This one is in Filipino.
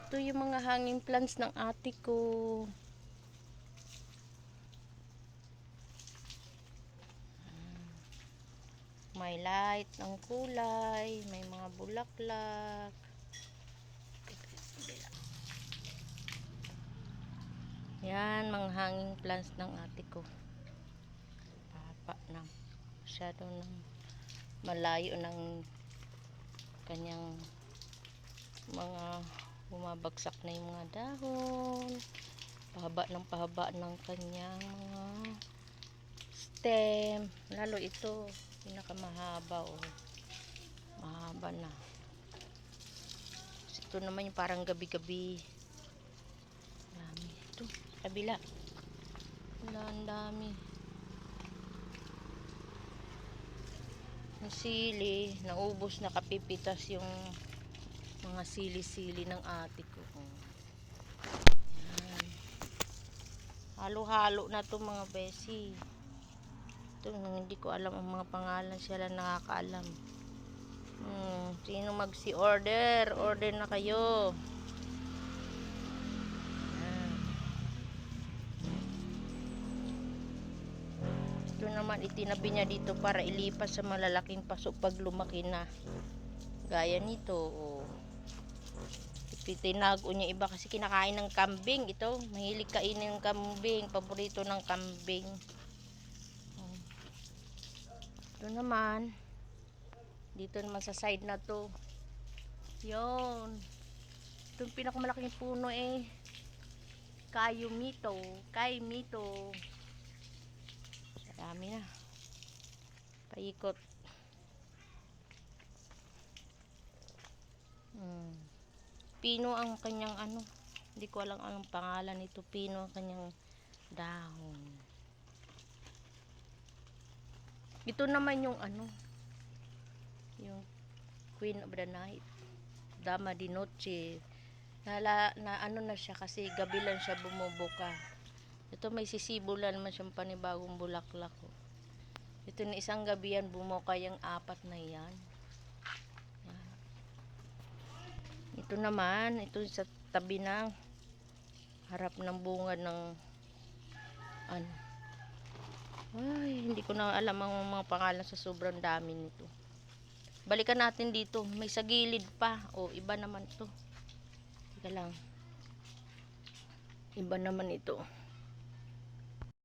Ito yung mga hanging plants ng ate ko. May light ng kulay, may mga bulaklak. Yan, mga hanging plants ng ate ko. Papa na. Masyado ng malayo ng kanyang mga bumabagsak na yung mga dahon. Pahaba ng kanyang mga stem. Lalo ito, pinakamahaba, oh. Mahaba na. Ito naman yung parang gabi-gabi. Dami. Ito, kabila. Wala, ang dami. Ang sili, naubos na, kapipitas yung mga sili-sili ng ate ko. Yan. Halo-halo na to mga besi. Ito, hindi ko alam ang mga pangalan, siya lang nakakaalam. Sino order na kayo. Ito naman itinabi niya dito para ilipas sa malalaking paso pag lumaki na. Gaya nito, oh. Tinago niya iba kasi kinakain ng kambing. Ito, mahilig kainin ng kambing, paborito ng kambing. Ito naman, dito naman sa side na to, yun, ito yung pinakamalaking puno, kayo mito, marami na, paikot. Pino ang kanyang hindi ko alam ang pangalan nito. Pino ang kanyang dahon. Ito naman yung yung Queen of the Night, Dama di Noche. Na na siya kasi gabi lang siya bumubuka. Ito may sisibulan naman siyang panibagong bulaklak, oh. Ito na isang gabi yan bumuka yung apat na yan. Ito naman, ito sa tabi ng harap ng bunga ng ay, hindi ko na alam ang mga pangalan sa sobrang dami nito. Balikan natin dito, may sa gilid pa. Oh, iba naman to. Teka lang. Iba naman ito.